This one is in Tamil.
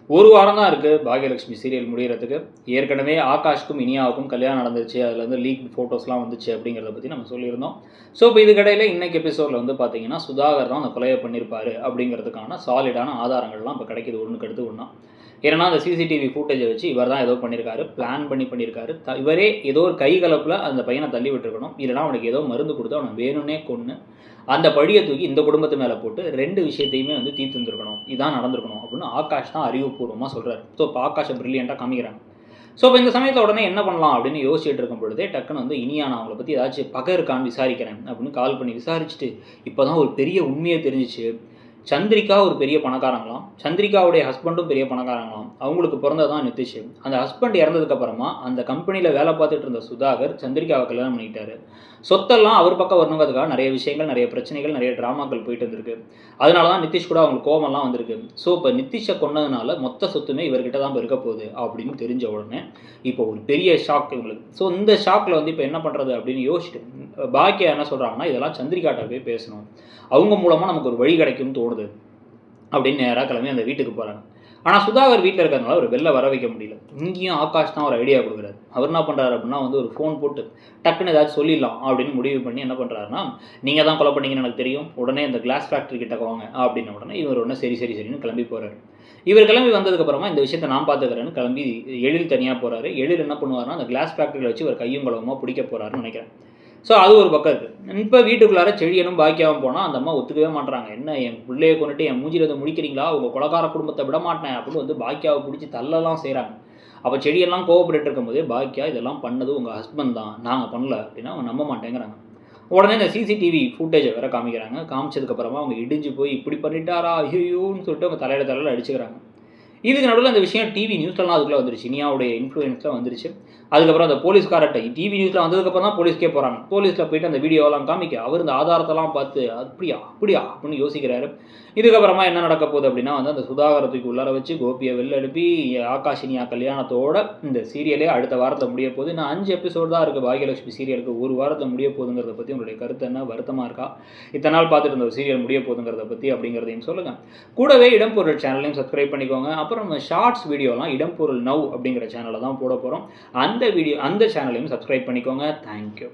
ஒரு வாரம் தான் இருக்குது பாக்யலட்சுமி சீரியல் முடிகிறதுக்கு. ஏற்கனவே ஆகாஷ்க்கும் இனியாவுக்கும் கல்யாணம் நடந்துருச்சு. அதில் வந்து லீக் ஃபோட்டோஸ்லாம் வந்துச்சு அப்படிங்கிறத பற்றி நம்ம சொல்லியிருந்தோம். ஸோ இப்போ இதுக்கடையில் இன்றைக்கி எபிசோடில் வந்து பார்த்தீங்கன்னா சுதாகர் தான் அந்த கொலையை பண்ணியிருப்பார் அப்படிங்கிறதுக்கான சாலிடான ஆதாரங்கள்லாம் இப்போ கிடைக்கிது ஒன்றுக்கு அடுத்து ஒன்றா. ஏன்னா அந்த சிசிடிவி ஃபுட்டேஜை வச்சு இவர் தான் ஏதோ பண்ணியிருக்காரு, பிளான் பண்ணியிருக்காரு. இவரே ஏதோ ஒரு கைகலப்பில் அந்த பையனை தள்ளி விட்டுருக்கணும். இல்லைனா அவனுக்கு ஏதோ மருந்து கொடுத்து அவனை வேணும்னே கொன்று அந்த பழியை தூக்கி இந்த குடும்பத்து மேலே போட்டு 2 விஷயத்தையுமே வந்து தீர்த்து வந்துருக்கணும், இதான் நடந்திருக்கணும் அப்படின்னு ஆகாஷ் தான் அறிவுபூர்வமாக சொல்கிறார். ஸோ இப்போ ஆகாஷை ப்ரில்லியண்ட்டாக காமிக்கிறாங்க. ஸோ இப்போ இந்த சமயத்தில் உடனே என்ன பண்ணலாம் அப்படின்னு யோசிச்சுட்டு இருக்கும் பொழுதே டக்குன்னு வந்து இனியா நான் அவங்கள பற்றி ஏதாச்சும் பகை இருக்கான்னு விசாரிக்கிறேன் அப்படின்னு கால் பண்ணி விசாரிச்சுட்டு இப்போ தான் ஒரு பெரிய உண்மையை தெரிஞ்சிச்சு. சந்திரிகா ஒரு பெரிய பணக்காரங்களாம், சந்திரிகாவுடைய ஹஸ்பண்டும் பெரிய பணக்காரங்களாம். அவங்களுக்கு பிறந்ததான் நிதிஷ். அந்த ஹஸ்பண்ட் இறந்ததுக்கப்புறமா அந்த கம்பெனியில் வேலை பார்த்துட்டு இருந்த சுதாகர் சந்திரிகாவை கல்யாணம் பண்ணிக்கிட்டாரு. சொத்தெல்லாம் அவர் பக்கம் வரணுங்கிறதுக்காக நிறைய விஷயங்கள், நிறைய பிரச்சனைகள், நிறைய ட்ராமாக்கள் போயிட்டு இருந்திருக்கு. அதனால தான் நிதிஷ் கூட அவங்களுக்கு கோபம்லாம் வந்திருக்கு. ஸோ இப்போ நிதிஷை கொண்டதுனால மொத்த சொத்துமே இவர்கிட்ட தான் இருக்க போகுது அப்படின்னு தெரிஞ்ச உடனே இப்போ ஒரு பெரிய ஷாக் இவங்களுக்கு. ஸோ இந்த ஷாக்கில் வந்து இப்போ என்ன பண்ணுறது அப்படின்னு யோசிச்சுட்டு பாக்கியா என்ன சொல்கிறாங்கன்னா, இதெல்லாம் சந்திரிகாட்ட போய் பேசணும், அவங்க மூலமாக நமக்கு ஒரு வழி கிடைக்கும்னு தோணுது அப்படின்னு நேராக கிளம்பி அந்த வீட்டுக்கு போகிறாங்க. ஆனால் சுதாகர் வீட்டில் இருக்கிறதுனால ஒரு வெளில வர வைக்க முடியல. இங்கேயும் ஆகாஷ் தான் ஒரு ஐடியா கொடுக்குறாரு. அவர் என்ன பண்ணுறாரு அப்படின்னா வந்து ஒரு ஃபோன் போட்டு டக்குன்னு ஏதாச்சும் சொல்லிடலாம் அப்படின்னு முடிவு பண்ணி என்ன பண்ணுறாருன்னா, நீங்கள் தான் கொலை பண்ணீங்கன்னு எனக்கு தெரியும், உடனே இந்த கிளாஸ் ஃபேக்ட்ரி கிட்ட வாங்க அப்படின்ன உடனே இவர் உடனே சரின்னு கிளம்பி போகிறாரு. இவர் கிளம்பி வந்ததுக்கப்புறமா இந்த விஷயத்தை நான் பார்த்துக்கிறேன்னு கிளம்பி எழில் தனியாக போகிறாரு. எழில் என்ன பண்ணுவார்னா அந்த கிளாஸ் ஃபேக்ட்ரியில் வச்சு ஒரு கையும் குளமாக பிடிக்க போகிறாருன்னு நினைக்கிறேன். ஸோ அது ஒரு பக்கம் இருக்குது. இப்போ வீட்டுக்குள்ளார செழியனும் பாக்கியாவும் போனால் அந்த அம்மா ஒத்துக்கவே மாட்டுறாங்க. என்ன என் பிள்ளையை கொண்டுட்டு என் மூஞ்சில் வந்து முடிக்கிறீங்களா, உங்கள் கொலகார குடும்பத்தை விட மாட்டேன் அப்படின்னு வந்து பாக்கியாவை பிடிச்சி தள்ளலாம் செய்கிறாங்க. அப்போ செடியெல்லாம் கோவப்பட்டு இருக்கும்போதே பாக்கியா இதெல்லாம் பண்ணது உங்கள் ஹஸ்பண்ட் தான், நாங்கள் பண்ணல அப்படின்னா அவங்க நம்ப மாட்டேங்கிறாங்க. உடனே இந்த சிசிடிவி ஃபுட்டேஜை வேறு காமிக்கிறாங்க. காமிச்சதுக்கப்புறமா அவங்க இடிஞ்சு போய் இப்படி பண்ணிட்டாரா ஐயோன்னு சொல்லிட்டு அவங்க தலையில் அடிச்சுக்கிறாங்க. இதுக்கு நடுவில் அந்த விஷயம் டிவி நியூஸ்லாம் அதுக்குள்ளே வந்துருச்சு, இனியாவுடைய இன்ஃப்ளூயன்ஸில் வந்துருச்சு. அதுக்கப்புறம் அந்த போலீஸ்காரட்ட டிவி நியூஸில் வந்ததுக்கப்புறம் தான் போலீஸ்க்கே போகிறாங்க. போலீஸில் போயிட்டு அந்த வீடியோலாம் காமிக்க அவர் இந்த ஆதாரத்தெல்லாம் பார்த்து அப்படியா அப்படின்னு யோசிக்கிறாரு. இதுக்கப்புறமா என்ன நடக்க போகுது அப்படின்னா வந்து அந்த சுதாகரத்துக்கு உள்ளார வச்சு கோபியை வெளில எழுப்பி ஆகாஷினியா கல்யாணத்தோட இந்த சீரியலே அடுத்த வாரத்தில் முடிய போகுது. இன்னும் 5 எபிசோடு தான் இருக்குது பாக்யலட்சுமி சீரியலுக்கு. ஒரு வாரத்தில் முடிய போகுதுங்கிறத பற்றி உங்களுடைய கருத்து என்ன, வருத்தமாக இருக்கா, இத்தனை நாள் பார்த்துட்டு இருந்த ஒரு சீரியல் முடிய போகுதுங்கிறத பற்றி அப்படிங்கிறதையும் சொல்லுங்கள். கூடவே இடம்பொருள் சேனலையும் சப்ஸ்கிரைப் பண்ணிக்கோங்க. அப்புறம் ஷார்ட்ஸ் வீடியோலாம் இடம்பொருள் நவ் அப்படிங்கிற சேனலில் தான் போட போகிறோம். அந்த சேனலையும் சப்ஸ்கிரைப் பண்ணிக்கோங்க. தேங்க்யூ.